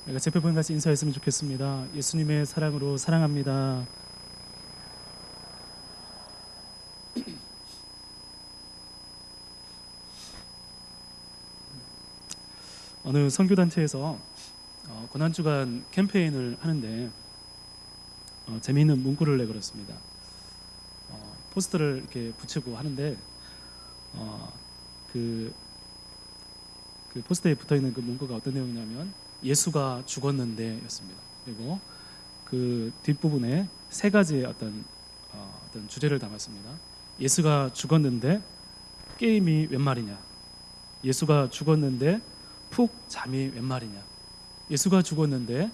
내가 제표분 같이 인사했으면 좋겠습니다. 예수님의 사랑으로 사랑합니다. 어느 선교단체에서 고난주간 캠페인을 하는데 재미있는 문구를 내걸었습니다. 포스터를 이렇게 붙이고 하는데 그 포스터에 붙어있는 그 문구가 어떤 내용이냐면 예수가 죽었는데 였습니다. 그리고 그 뒷부분에 세 가지의 어떤 주제를 담았습니다. 예수가 죽었는데 게임이 웬 말이냐, 예수가 죽었는데 푹 잠이 웬 말이냐, 예수가 죽었는데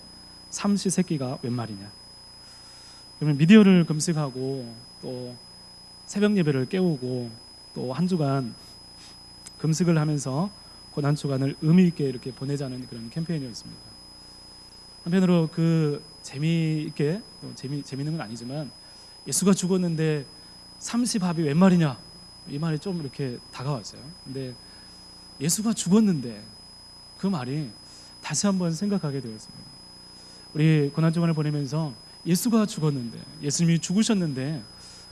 삼시세끼가 웬 말이냐. 그러면 미디어를 금식하고 또 새벽 예배를 깨우고 또 한 주간 금식을 하면서 고난주간을 의미 있게 이렇게 보내자는 그런 캠페인이었습니다. 한편으로 그 재미있게, 또 재미있는 건 아니지만 예수가 죽었는데 삼시밥이 웬 말이냐, 이 말이 좀 이렇게 다가왔어요. 근데 예수가 죽었는데 그 말이 다시 한번 생각하게 되었습니다. 우리 고난주간을 보내면서 예수가 죽었는데, 예수님이 죽으셨는데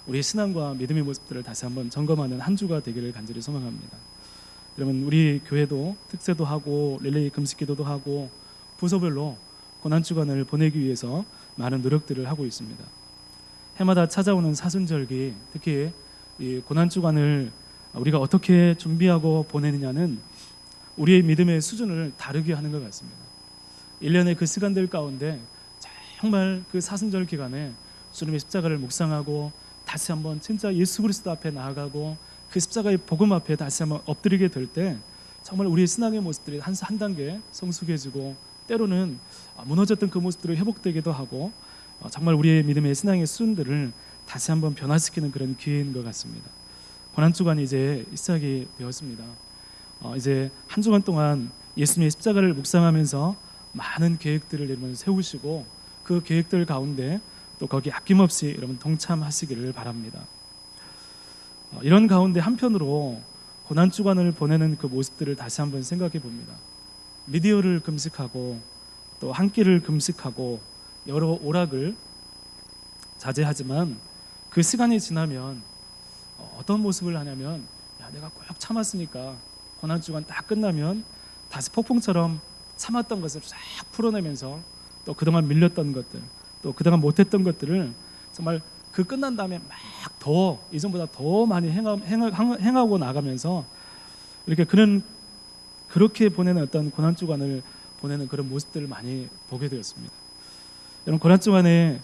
우리의 신앙과 믿음의 모습들을 다시 한번 점검하는 한 주가 되기를 간절히 소망합니다. 여러분, 우리 교회도 특세도 하고 릴레이 금식기도도 하고 부서별로 고난주간을 보내기 위해서 많은 노력들을 하고 있습니다. 해마다 찾아오는 사순절기, 특히 이 고난주간을 우리가 어떻게 준비하고 보내느냐는 우리의 믿음의 수준을 다르게 하는 것 같습니다. 1년의 그 시간들 가운데 정말 그 사순절 기간에 주님의 십자가를 묵상하고 다시 한번 진짜 예수 그리스도 앞에 나아가고 그 십자가의 복음 앞에 다시 한번 엎드리게 될 때 정말 우리의 신앙의 모습들이 한 단계 성숙해지고 때로는 무너졌던 그 모습들이 회복되기도 하고 정말 우리의 믿음의 신앙의 수준들을 다시 한번 변화시키는 그런 기회인 것 같습니다. 고난주간이 이제 시작이 되었습니다. 이제 한 주간 동안 예수님의 십자가를 묵상하면서 많은 계획들을 여러분 세우시고 그 계획들 가운데 또 거기 아낌없이 여러분 동참하시기를 바랍니다. 이런 가운데 한편으로 고난주간을 보내는 그 모습들을 다시 한번 생각해 봅니다. 미디어를 금식하고 또 한 끼를 금식하고 여러 오락을 자제하지만 그 시간이 지나면 어떤 모습을 하냐면, 야, 내가 꼭 참았으니까 고난주간 딱 끝나면 다시 폭풍처럼 참았던 것을 쫙 풀어내면서 또 그동안 밀렸던 것들, 또 그동안 못했던 것들을 정말 그 끝난 다음에 막 더 이전보다 더 많이 행하고 나가면서 이렇게 그렇게 보내는 어떤 고난주간을 보내는 그런 모습들을 많이 보게 되었습니다. 여러분, 고난주간에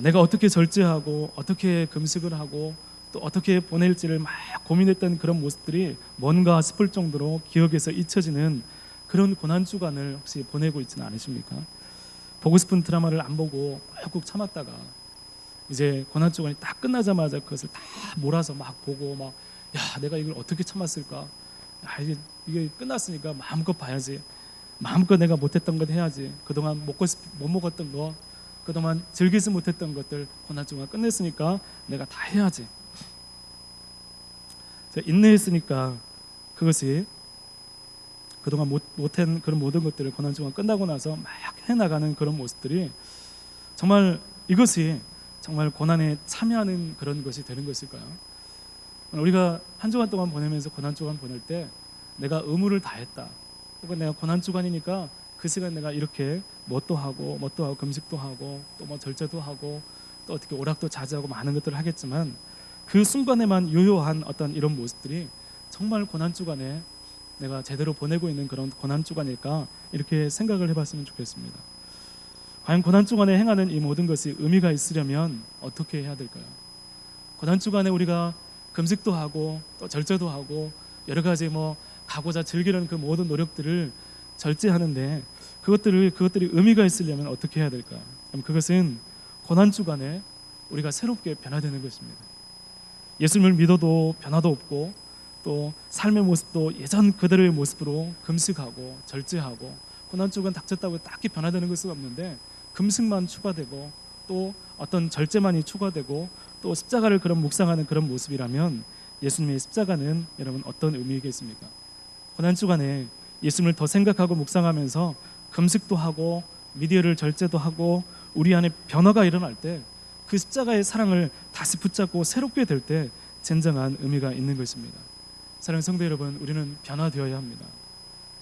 내가 어떻게 절제하고 어떻게 금식을 하고 또 어떻게 보낼지를 막 고민했던 그런 모습들이 뭔가 싶을 정도로 기억에서 잊혀지는 그런 고난주간을 혹시 보내고 있지는 않으십니까? 보고 싶은 드라마를 안 보고 꾹 참았다가 이제 고난주간이 딱 끝나자마자 그것을 다 몰아서 막 보고 막, 야, 내가 이걸 어떻게 참았을까? 야, 이게 끝났으니까 마음껏 봐야지. 마음껏 내가 못했던 것 해야지. 그동안 못 먹었던 거, 그동안 즐기지 못했던 것들 고난주간 끝냈으니까 내가 다 해야지. 인내했으니까 그것이 그동안 못한 그런 모든 것들을 고난주간 끝나고 나서 막 해나가는 그런 모습들이 정말 이것이 정말 고난에 참여하는 그런 것이 되는 것일까요? 우리가 한 주간 동안 보내면서 고난주간 보낼 때 내가 의무를 다했다, 혹은 내가 고난주간이니까 그 시간 내가 이렇게 뭣도 하고 금식도 하고 또 뭐 절제도 하고 또 어떻게 오락도 자제하고 많은 것들을 하겠지만 그 순간에만 요요한 어떤 이런 모습들이 정말 고난주간에 내가 제대로 보내고 있는 그런 고난주간일까, 이렇게 생각을 해봤으면 좋겠습니다. 과연 고난주간에 행하는 이 모든 것이 의미가 있으려면 어떻게 해야 될까요? 고난주간에 우리가 금식도 하고 또 절제도 하고 여러 가지 가고자 즐기는 그 모든 노력들을 절제하는데 그것들이 의미가 있으려면 어떻게 해야 될까? 그럼 그것은 고난주간에 우리가 새롭게 변화되는 것입니다. 예수님을 믿어도 변화도 없고 또 삶의 모습도 예전 그대로의 모습으로 금식하고 절제하고 고난주간 닥쳤다고 딱히 변화되는 것은 없는데 금식만 추가되고 또 어떤 절제만이 추가되고 또 십자가를 그런 묵상하는 그런 모습이라면 예수님의 십자가는 여러분 어떤 의미겠습니까? 고난주간에 예수님을 더 생각하고 묵상하면서 금식도 하고 미디어를 절제도 하고 우리 안에 변화가 일어날 때 그 십자가의 사랑을 다시 붙잡고 새롭게 될 때 진정한 의미가 있는 것입니다. 사랑하는 성도 여러분, 우리는 변화되어야 합니다.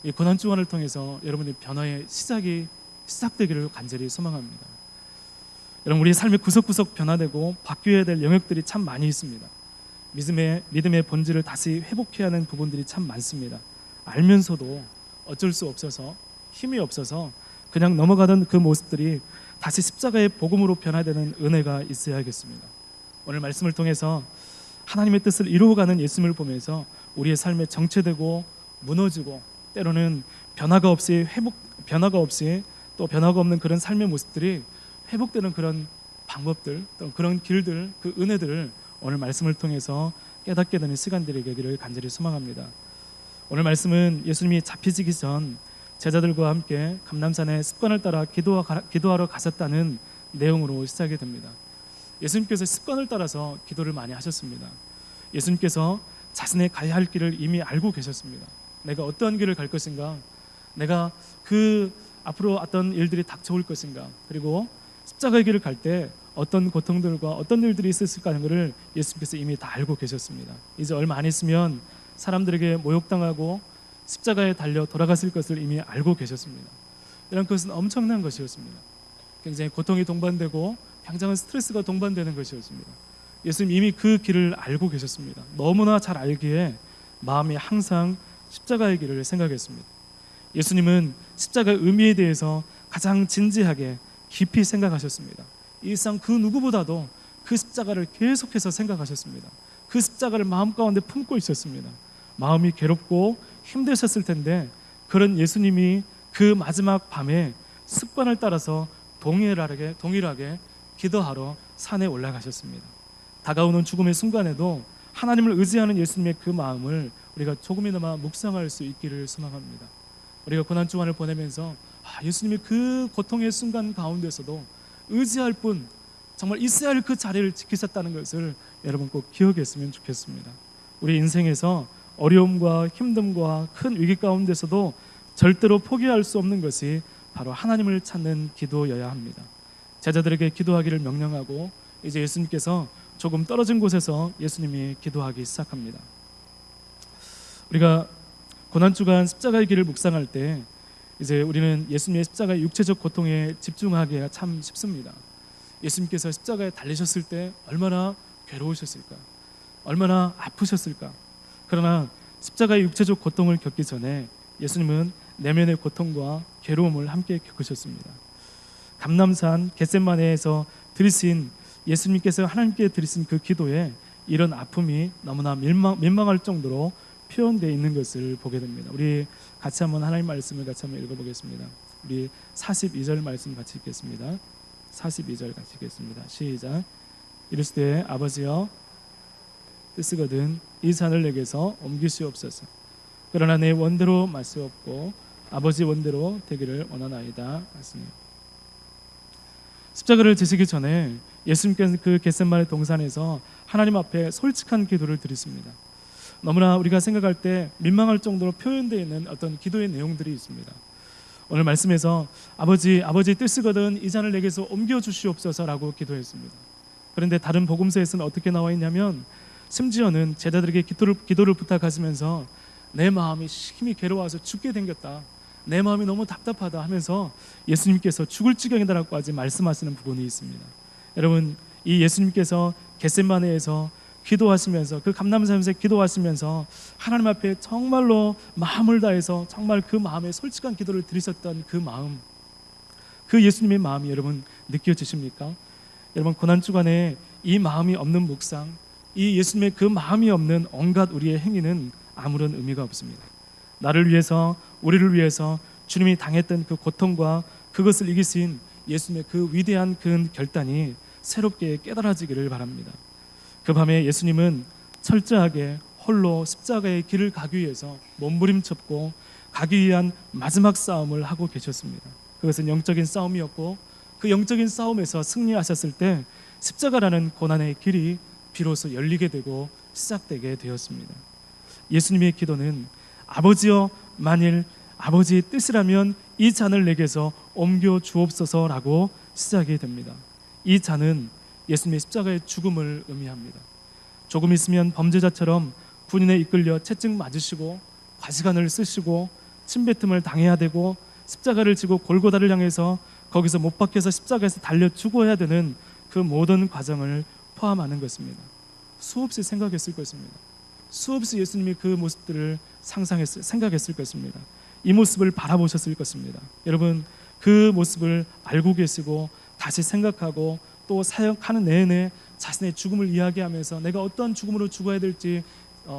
이 고난 주간을 통해서 여러분의 변화의 시작되기를 간절히 소망합니다. 여러분, 우리 삶의 구석구석 변화되고 바뀌어야 될 영역들이 참 많이 있습니다. 믿음의 본질을 다시 회복해야 하는 부분들이 참 많습니다. 알면서도 어쩔 수 없어서, 힘이 없어서 그냥 넘어가던 그 모습들이 다시 십자가의 복음으로 변화되는 은혜가 있어야겠습니다. 오늘 말씀을 통해서 하나님의 뜻을 이루어가는 예수님을 보면서 우리의 삶에 정체되고 무너지고 때로는 변화가 없이 또 변화가 없는 그런 삶의 모습들이 회복되는 그런 방법들, 또 그런 길들, 그 은혜들을 오늘 말씀을 통해서 깨닫게 되는 시간들이 되기를 간절히 소망합니다. 오늘 말씀은 예수님이 잡히시기 전 제자들과 함께 감람산에 습관을 따라 기도하러 가셨다는 내용으로 시작이 됩니다. 예수님께서 습관을 따라서 기도를 많이 하셨습니다. 예수님께서 자신의 가야 할 길을 이미 알고 계셨습니다. 내가 어떠한 길을 갈 것인가, 내가 그 앞으로 어떤 일들이 닥쳐올 것인가, 그리고 십자가의 길을 갈 때 어떤 고통들과 어떤 일들이 있었을까 하는 것을 예수님께서 이미 다 알고 계셨습니다. 이제 얼마 안 있으면 사람들에게 모욕당하고 십자가에 달려 돌아가실 것을 이미 알고 계셨습니다. 이런 것은 엄청난 것이었습니다. 굉장히 고통이 동반되고 굉장한 스트레스가 동반되는 것이었습니다. 예수님 이미 그 길을 알고 계셨습니다. 너무나 잘 알기에 마음이 항상 십자가의 길을 생각했습니다. 예수님은 십자가의 의미에 대해서 가장 진지하게 깊이 생각하셨습니다. 일상 그 누구보다도 그 십자가를 계속해서 생각하셨습니다. 그 십자가를 마음 가운데 품고 있었습니다. 마음이 괴롭고 힘드셨을 텐데 그런 예수님이 그 마지막 밤에 습관을 따라서 동일하게 기도하러 산에 올라가셨습니다. 다가오는 죽음의 순간에도 하나님을 의지하는 예수님의 그 마음을 우리가 조금이나마 묵상할 수 있기를 소망합니다. 우리가 고난주간을 보내면서 예수님이 그 고통의 순간 가운데서도 의지할 뿐 정말 있어야 할 그 자리를 지키셨다는 것을 여러분 꼭 기억했으면 좋겠습니다. 우리 인생에서 어려움과 힘듦과 큰 위기 가운데서도 절대로 포기할 수 없는 것이 바로 하나님을 찾는 기도여야 합니다. 제자들에게 기도하기를 명령하고 이제 예수님께서 조금 떨어진 곳에서 예수님이 기도하기 시작합니다. 우리가 고난주간 십자가의 길을 묵상할 때 이제 우리는 예수님의 십자가의 육체적 고통에 집중하기가 참 쉽습니다. 예수님께서 십자가에 달리셨을 때 얼마나 괴로우셨을까, 얼마나 아프셨을까. 그러나 십자가의 육체적 고통을 겪기 전에 예수님은 내면의 고통과 괴로움을 함께 겪으셨습니다. 감람산 겟세마네에서 드리신 예수님께서 하나님께 드리신 그 기도에 이런 아픔이 너무나 민망할 정도로 표현되어 있는 것을 보게 됩니다. 우리 같이 한번 하나님 말씀을 같이 한번 읽어보겠습니다. 우리 42절 말씀 같이 읽겠습니다. 42절 같이 읽겠습니다. 시작. 이르시되 아버지여 뜻이거든 이 산을 내게서 옮기시옵소서. 그러나 내 원대로 마시옵고 아버지 원대로 되기를 원하나이다 하시니. 십자가를 지시기 전에 예수님께서 그 겟세마네 동산에서 하나님 앞에 솔직한 기도를 드리십니다. 너무나 우리가 생각할 때 민망할 정도로 표현되어 있는 어떤 기도의 내용들이 있습니다. 오늘 말씀에서 아버지 뜻이거든 이 잔을 내게서 옮겨주시옵소서라고 기도했습니다. 그런데 다른 복음서에서는 어떻게 나와 있냐면 심지어는 제자들에게 기도를 부탁하시면서 내 마음이 힘이 괴로워서 죽게 생겼다, 내 마음이 너무 답답하다 하면서 예수님께서 죽을 지경이다라고까지 말씀하시는 부분이 있습니다. 여러분, 이 예수님께서 겟세마네에서 기도하시면서 그 감람산에서 기도하시면서 하나님 앞에 정말로 마음을 다해서 정말 그 마음에 솔직한 기도를 드리셨던 그 마음, 그 예수님의 마음이 여러분 느껴지십니까? 여러분, 고난주간에 이 마음이 없는 묵상, 이 예수님의 그 마음이 없는 온갖 우리의 행위는 아무런 의미가 없습니다. 나를 위해서, 우리를 위해서 주님이 당했던 그 고통과 그것을 이기신 예수님의 그 위대한 그 결단이 새롭게 깨달아지기를 바랍니다. 그 밤에 예수님은 철저하게 홀로 십자가의 길을 가기 위해서 몸부림쳤고 가기 위한 마지막 싸움을 하고 계셨습니다. 그것은 영적인 싸움이었고 그 영적인 싸움에서 승리하셨을 때 십자가라는 고난의 길이 비로소 열리게 되고 시작되게 되었습니다. 예수님의 기도는 아버지여 만일 아버지의 뜻이라면 이 잔을 내게서 옮겨 주옵소서라고 시작이 됩니다. 이 잔은 예수님의 십자가의 죽음을 의미합니다. 조금 있으면 범죄자처럼 군인에 이끌려 채찍 맞으시고 과시간을 쓰시고 침뱉음을 당해야 되고 십자가를 지고 골고다를 향해서 거기서 못 박혀서 십자가에서 달려 죽어야 되는 그 모든 과정을 포함하는 것입니다. 수없이 생각했을 것입니다. 수없이 예수님이 그 모습들을 생각했을 것입니다. 이 모습을 바라보셨을 것입니다. 여러분, 그 모습을 알고 계시고 다시 생각하고 또 사역하는 내내 자신의 죽음을 이야기하면서 내가 어떤 죽음으로 죽어야 될지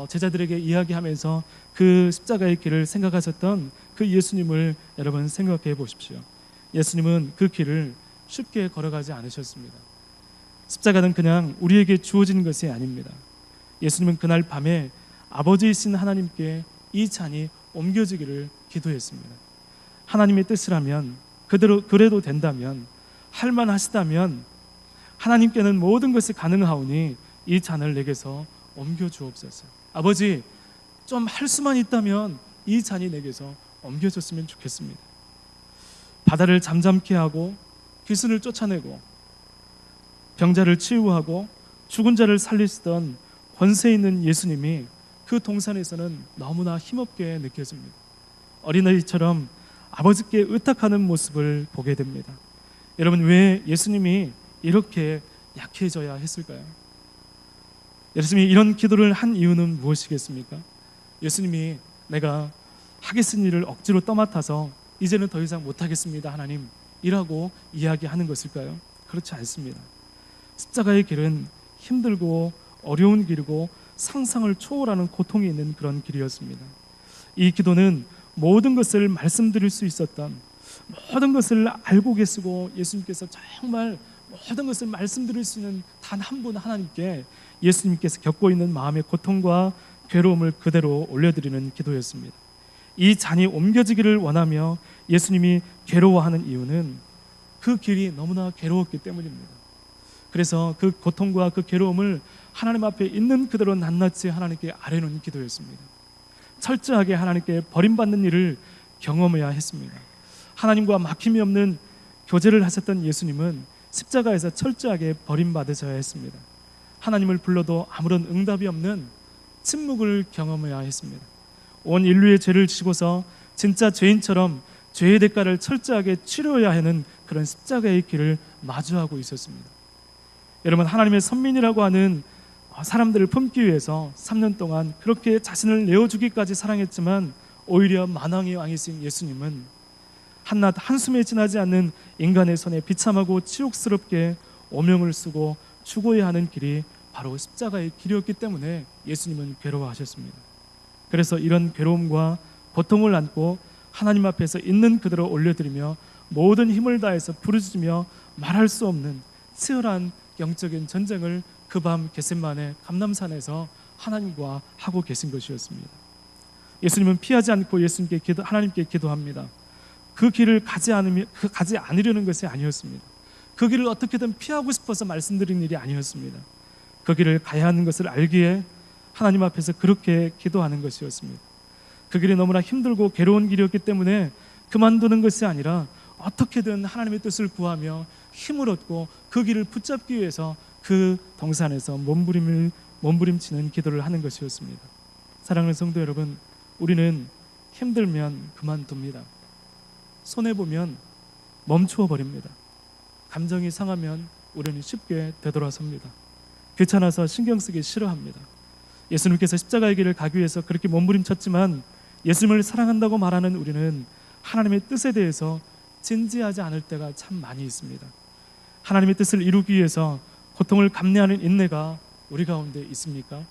제자들에게 이야기하면서 그 십자가의 길을 생각하셨던 그 예수님을 여러분 생각해 보십시오. 예수님은 그 길을 쉽게 걸어가지 않으셨습니다. 십자가는 그냥 우리에게 주어진 것이 아닙니다. 예수님은 그날 밤에 아버지이신 하나님께 이 잔이 옮겨지기를 기도했습니다. 하나님의 뜻이라면 그래도 된다면 할만하시다면 하나님께는 모든 것이 가능하오니 이 잔을 내게서 옮겨 주옵소서. 아버지, 좀 할 수만 있다면 이 잔이 내게서 옮겨졌으면 좋겠습니다. 바다를 잠잠케 하고 귀신을 쫓아내고 병자를 치유하고 죽은 자를 살리시던 권세 있는 예수님이 그 동산에서는 너무나 힘없게 느껴집니다. 어린아이처럼 아버지께 의탁하는 모습을 보게 됩니다. 여러분, 왜 예수님이 이렇게 약해져야 했을까요? 예수님이 이런 기도를 한 이유는 무엇이겠습니까? 예수님이 내가 하겠은 일을 억지로 떠맡아서 이제는 더 이상 못하겠습니다 하나님 이라고 이야기하는 것일까요? 그렇지 않습니다. 십자가의 길은 힘들고 어려운 길이고 상상을 초월하는 고통이 있는 그런 길이었습니다. 이 기도는 모든 것을 말씀드릴 수 있었던, 모든 것을 알고 계시고 예수님께서 정말 모든 것을 말씀드릴 수 있는 단 한 분 하나님께 예수님께서 겪고 있는 마음의 고통과 괴로움을 그대로 올려드리는 기도였습니다. 이 잔이 옮겨지기를 원하며 예수님이 괴로워하는 이유는 그 길이 너무나 괴로웠기 때문입니다. 그래서 그 고통과 그 괴로움을 하나님 앞에 있는 그대로 낱낱이 하나님께 아뢰는 기도였습니다. 철저하게 하나님께 버림받는 일을 경험해야 했습니다. 하나님과 막힘이 없는 교제를 하셨던 예수님은 십자가에서 철저하게 버림받으셔야 했습니다. 하나님을 불러도 아무런 응답이 없는 침묵을 경험해야 했습니다. 온 인류의 죄를 지고서 진짜 죄인처럼 죄의 대가를 철저하게 치러야 하는 그런 십자가의 길을 마주하고 있었습니다. 여러분, 하나님의 선민이라고 하는 사람들을 품기 위해서 3년 동안 그렇게 자신을 내어주기까지 사랑했지만 오히려 만왕의 왕이신 예수님은 한낱 한숨에 지나지 않는 인간의 손에 비참하고 치욕스럽게 오명을 쓰고 죽어야 하는 길이 바로 십자가의 길이었기 때문에 예수님은 괴로워하셨습니다. 그래서 이런 괴로움과 고통을 안고 하나님 앞에서 있는 그대로 올려드리며 모든 힘을 다해서 부르짖으며 말할 수 없는 치열한 영적인 전쟁을 그 밤 겟세마네 감람산에서 하나님과 하고 계신 것이었습니다. 예수님은 피하지 않고 하나님께 기도합니다. 그 길을 가지 않으려는 것이 아니었습니다. 그 길을 어떻게든 피하고 싶어서 말씀드린 일이 아니었습니다. 그 길을 가야 하는 것을 알기에 하나님 앞에서 그렇게 기도하는 것이었습니다. 그 길이 너무나 힘들고 괴로운 길이었기 때문에 그만두는 것이 아니라 어떻게든 하나님의 뜻을 구하며 힘을 얻고 그 길을 붙잡기 위해서 그 동산에서 몸부림치는 기도를 하는 것이었습니다. 사랑하는 성도 여러분, 우리는 힘들면 그만둡니다. 손해보면 멈추어 버립니다. 감정이 상하면 우리는 쉽게 되돌아섭니다. 귀찮아서 신경 쓰기 싫어합니다. 예수님께서 십자가의 길을 가기 위해서 그렇게 몸부림쳤지만 예수님을 사랑한다고 말하는 우리는 하나님의 뜻에 대해서 진지하지 않을 때가 참 많이 있습니다. 하나님의 뜻을 이루기 위해서 고통을 감내하는 인내가 우리 가운데 있습니까?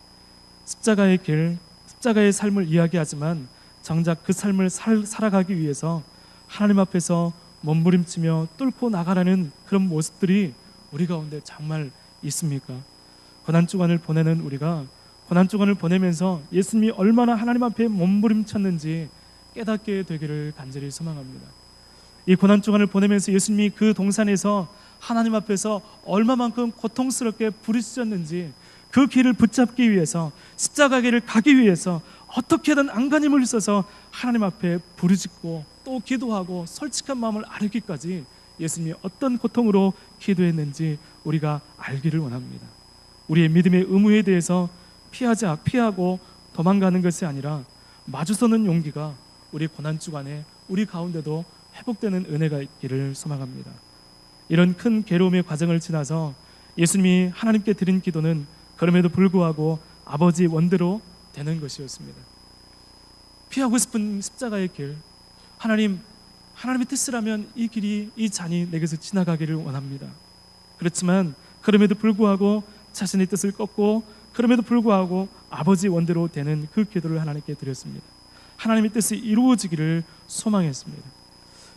십자가의 길, 십자가의 삶을 이야기하지만 정작 그 삶을 살아가기 위해서 하나님 앞에서 몸부림치며 뚫고 나가라는 그런 모습들이 우리 가운데 정말 있습니까? 고난주간을 보내는 우리가 고난주간을 보내면서 예수님이 얼마나 하나님 앞에 몸부림쳤는지 깨닫게 되기를 간절히 소망합니다. 이 고난주간을 보내면서 예수님이 그 동산에서 하나님 앞에서 얼마만큼 고통스럽게 부르짖었는지, 그 길을 붙잡기 위해서, 십자가 길을 가기 위해서 어떻게든 안간힘을 써서 하나님 앞에 부르짖고 또 기도하고 솔직한 마음을 아뢰기까지 예수님이 어떤 고통으로 기도했는지 우리가 알기를 원합니다. 우리의 믿음의 의무에 대해서 피하고 도망가는 것이 아니라 마주서는 용기가 우리 고난 주간에 우리 가운데도 회복되는 은혜가 있기를 소망합니다. 이런 큰 괴로움의 과정을 지나서 예수님이 하나님께 드린 기도는 그럼에도 불구하고 아버지 원대로 되는 것이었습니다. 피하고 싶은 십자가의 길, 하나님의 뜻이라면 이 길이, 이 잔이 내게서 지나가기를 원합니다. 그렇지만 그럼에도 불구하고 자신의 뜻을 꺾고 그럼에도 불구하고 아버지 원대로 되는 그 기도를 하나님께 드렸습니다. 하나님의 뜻이 이루어지기를 소망했습니다.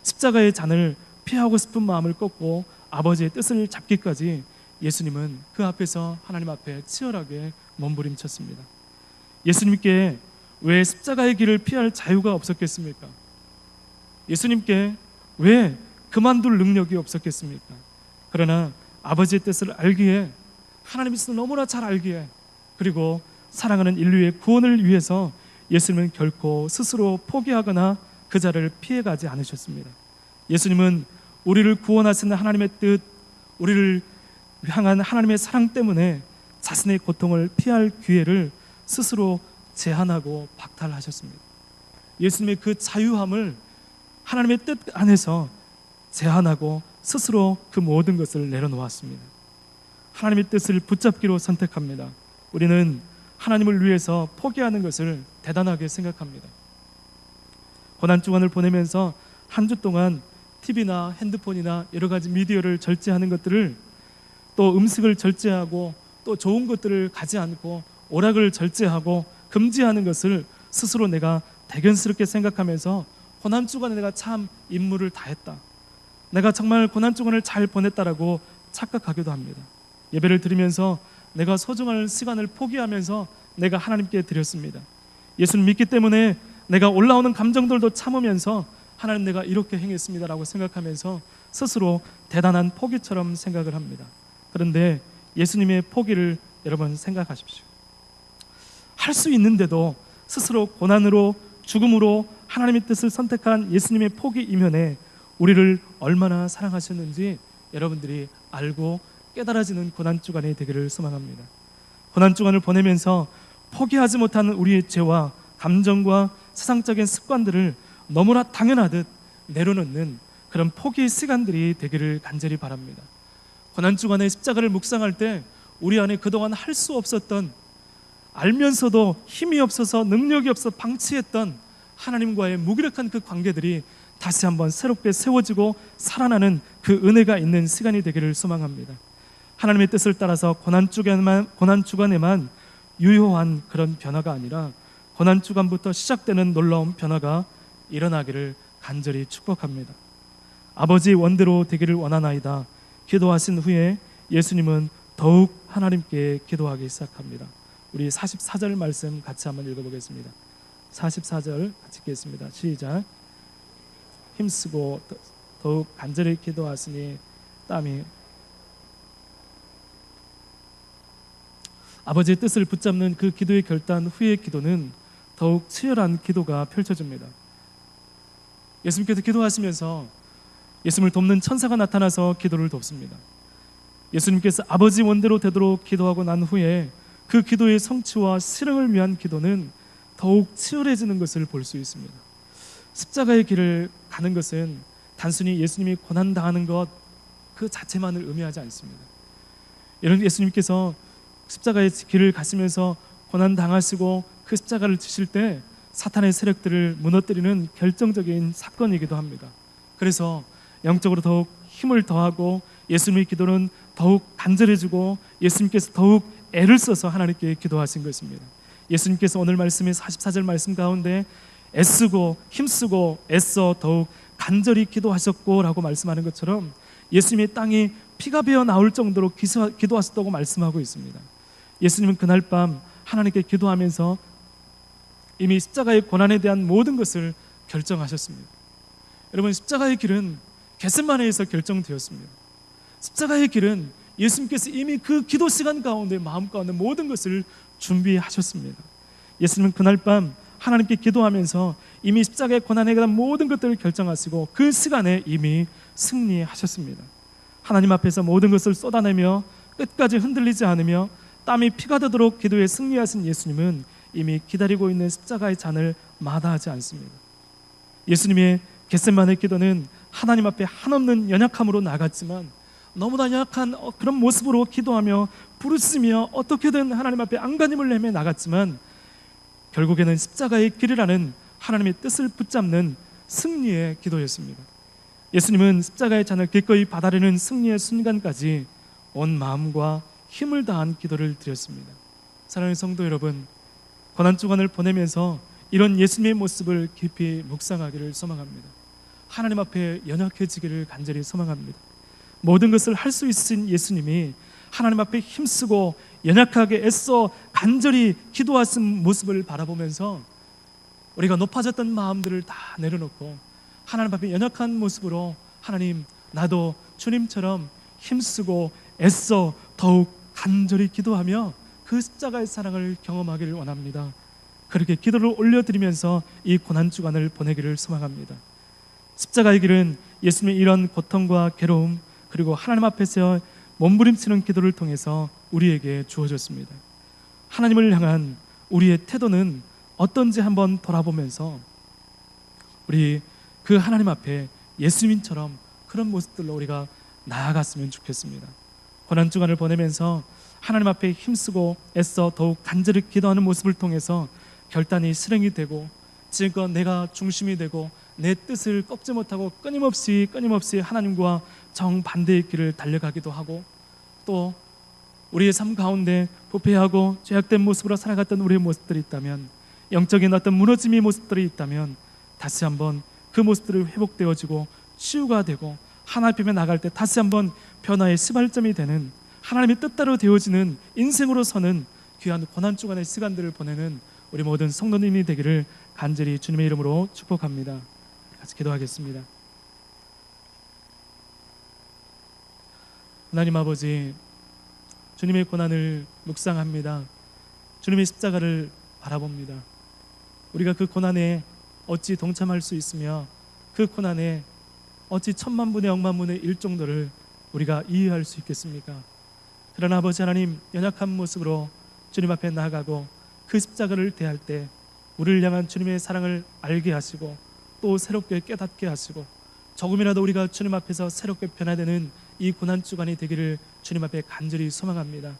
십자가의 잔을 피하고 싶은 마음을 꺾고 아버지의 뜻을 잡기까지 예수님은 그 앞에서 하나님 앞에 치열하게 몸부림쳤습니다. 예수님께 왜 십자가의 길을 피할 자유가 없었겠습니까? 예수님께 왜 그만둘 능력이 없었겠습니까? 그러나 아버지의 뜻을 알기에, 하나님의 뜻을 너무나 잘 알기에, 그리고 사랑하는 인류의 구원을 위해서 예수님은 결코 스스로 포기하거나 그 자를 피해가지 않으셨습니다. 예수님은 우리를 구원하시는 하나님의 뜻, 우리를 향한 하나님의 사랑 때문에 자신의 고통을 피할 기회를 스스로 제한하고 박탈하셨습니다. 예수님의 그 자유함을 하나님의 뜻 안에서 제한하고 스스로 그 모든 것을 내려놓았습니다. 하나님의 뜻을 붙잡기로 선택합니다. 우리는 하나님을 위해서 포기하는 것을 대단하게 생각합니다. 고난주간을 보내면서 한 주 동안 TV나 핸드폰이나 여러 가지 미디어를 절제하는 것들을, 또 음식을 절제하고 또 좋은 것들을 가지 않고 오락을 절제하고 금지하는 것을 스스로 내가 대견스럽게 생각하면서 고난주간에 내가 참 임무를 다했다, 내가 정말 고난주간을 잘 보냈다라고 착각하기도 합니다. 예배를 드리면서 내가 소중한 시간을 포기하면서 내가 하나님께 드렸습니다. 예수를 믿기 때문에 내가 올라오는 감정들도 참으면서 하나님, 내가 이렇게 행했습니다라고 생각하면서 스스로 대단한 포기처럼 생각을 합니다. 그런데 예수님의 포기를 여러분 생각하십시오. 할 수 있는데도 스스로 고난으로, 죽음으로 하나님의 뜻을 선택한 예수님의 포기 이면에 우리를 얼마나 사랑하셨는지 여러분들이 알고 깨달아지는 고난주간이 되기를 소망합니다. 고난주간을 보내면서 포기하지 못하는 우리의 죄와 감정과 세상적인 습관들을 너무나 당연하듯 내려놓는 그런 포기의 시간들이 되기를 간절히 바랍니다. 고난주간에 십자가를 묵상할 때 우리 안에 그동안 할 수 없었던, 알면서도 힘이 없어서 능력이 없어 방치했던 하나님과의 무기력한 그 관계들이 다시 한번 새롭게 세워지고 살아나는 그 은혜가 있는 시간이 되기를 소망합니다. 하나님의 뜻을 따라서 고난주간에만 유효한 그런 변화가 아니라 고난주간부터 시작되는 놀라운 변화가 일어나기를 간절히 축복합니다. 아버지 원대로 되기를 원하나이다 기도하신 후에 예수님은 더욱 하나님께 기도하기 시작합니다. 우리 44절 말씀 같이 한번 읽어보겠습니다. 44절 같이 읽겠습니다. 시작. 힘쓰고 더욱 간절히 기도하시니 땀이. 아버지의 뜻을 붙잡는 그 기도의 결단 후의 기도는 더욱 치열한 기도가 펼쳐집니다. 예수님께서 기도하시면서 예수님을 돕는 천사가 나타나서 기도를 돕습니다. 예수님께서 아버지 원대로 되도록 기도하고 난 후에 그 기도의 성취와 실행을 위한 기도는 더욱 치열해지는 것을 볼 수 있습니다. 십자가의 길을 가는 것은 단순히 예수님이 고난당하는 것 그 자체만을 의미하지 않습니다. 이런 예수님께서 십자가의 길을 가시면서 고난당하시고 그 십자가를 지실 때 사탄의 세력들을 무너뜨리는 결정적인 사건이기도 합니다. 그래서 영적으로 더욱 힘을 더하고 예수님의 기도는 더욱 간절해지고 예수님께서 더욱 애를 써서 하나님께 기도하신 것입니다. 예수님께서 오늘 말씀의 44절 말씀 가운데 애쓰고 힘쓰고 애써 더욱 간절히 기도하셨고 라고 말씀하는 것처럼 예수님의 땅이 피가 배어 나올 정도로 기도하셨다고 말씀하고 있습니다. 예수님은 그날 밤 하나님께 기도하면서 이미 십자가의 고난에 대한 모든 것을 결정하셨습니다. 여러분, 십자가의 길은 겟세마네에서 결정되었습니다. 십자가의 길은 예수님께서 이미 그 기도 시간 가운데 마음 가운데 모든 것을 준비하셨습니다. 예수님은 그날 밤 하나님께 기도하면서 이미 십자가의 고난에 관한 모든 것들을 결정하시고 그 시간에 이미 승리하셨습니다. 하나님 앞에서 모든 것을 쏟아내며 끝까지 흔들리지 않으며 땀이 피가 되도록 기도에 승리하신 예수님은 이미 기다리고 있는 십자가의 잔을 마다하지 않습니다. 예수님의 겟세마네 기도는 하나님 앞에 한없는 연약함으로 나갔지만 너무나 연약한 그런 모습으로 기도하며 부르짖으며 어떻게든 하나님 앞에 안간힘을 내며 나갔지만 결국에는 십자가의 길이라는 하나님의 뜻을 붙잡는 승리의 기도였습니다. 예수님은 십자가의 잔을 기꺼이 받아내는 승리의 순간까지 온 마음과 힘을 다한 기도를 드렸습니다. 사랑하는 성도 여러분, 고난주간을 보내면서 이런 예수님의 모습을 깊이 묵상하기를 소망합니다. 하나님 앞에 연약해지기를 간절히 소망합니다. 모든 것을 할 수 있으신 예수님이 하나님 앞에 힘쓰고 연약하게 애써 간절히 기도하신 모습을 바라보면서 우리가 높아졌던 마음들을 다 내려놓고 하나님 앞에 연약한 모습으로 하나님, 나도 주님처럼 힘쓰고 애써 더욱 간절히 기도하며 그 십자가의 사랑을 경험하기를 원합니다. 그렇게 기도를 올려드리면서 이 고난주간을 보내기를 소망합니다. 십자가의 길은 예수님의 이런 고통과 괴로움 그리고 하나님 앞에서 몸부림치는 기도를 통해서 우리에게 주어졌습니다. 하나님을 향한 우리의 태도는 어떤지 한번 돌아보면서 우리 그 하나님 앞에 예수님처럼 그런 모습들로 우리가 나아갔으면 좋겠습니다. 고난주간을 보내면서 하나님 앞에 힘쓰고 애써 더욱 간절히 기도하는 모습을 통해서 결단이 실행이 되고 지금껏 내가 중심이 되고 내 뜻을 꺾지 못하고 끊임없이 하나님과 정반대의 길을 달려가기도 하고 또 우리의 삶 가운데 부패하고 죄악된 모습으로 살아갔던 우리의 모습들이 있다면 영적인 어떤 무너짐의 모습들이 있다면 다시 한번 그 모습들이 회복되어지고 치유가 되고 하나님 앞에 나갈 때 다시 한번 변화의 시발점이 되는 하나님의 뜻대로 되어지는 인생으로 서는 귀한 고난주간의 시간들을 보내는 우리 모든 성도님이 되기를 간절히 주님의 이름으로 축복합니다. 같이 기도하겠습니다. 하나님 아버지, 주님의 고난을 묵상합니다. 주님의 십자가를 바라봅니다. 우리가 그 고난에 어찌 동참할 수 있으며 그 고난에 어찌 천만분의 억만분의 일 정도를 우리가 이해할 수 있겠습니까? 그러나 아버지 하나님, 연약한 모습으로 주님 앞에 나아가고 그 십자가를 대할 때 우리를 향한 주님의 사랑을 알게 하시고 또 새롭게 깨닫게 하시고 조금이라도 우리가 주님 앞에서 새롭게 변화되는 이 고난주간이 되기를 주님 앞에 간절히 소망합니다.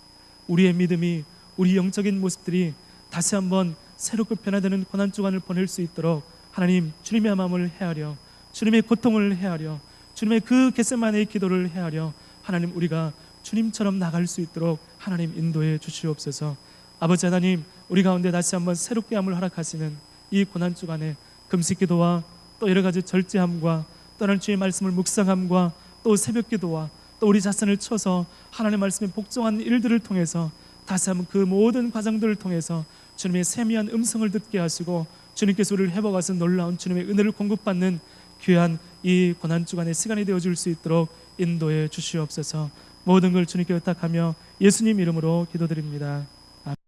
우리의 믿음이, 우리 영적인 모습들이 다시 한번 새롭게 변화되는 고난주간을 보낼 수 있도록 하나님, 주님의 마음을 헤아려 주님의 고통을 헤아려 주님의 그 겟세마네의 기도를 헤아려 하나님, 우리가 주님처럼 나갈 수 있도록 하나님 인도해 주시옵소서. 아버지 하나님, 우리 가운데 다시 한번 새롭게 함을 허락하시는 이 고난주간에 금식기도와 또 여러 가지 절제함과 또는 주의 말씀을 묵상함과 또 새벽기도와 또 우리 자신을 쳐서 하나님의 말씀에 복종한 일들을 통해서 다시 한번 그 모든 과정들을 통해서 주님의 세미한 음성을 듣게 하시고 주님께서 우리를 회복하신 놀라운 주님의 은혜를 공급받는 귀한 이 고난주간의 시간이 되어줄 수 있도록 인도해 주시옵소서. 모든 걸 주님께 의탁하며 예수님 이름으로 기도드립니다.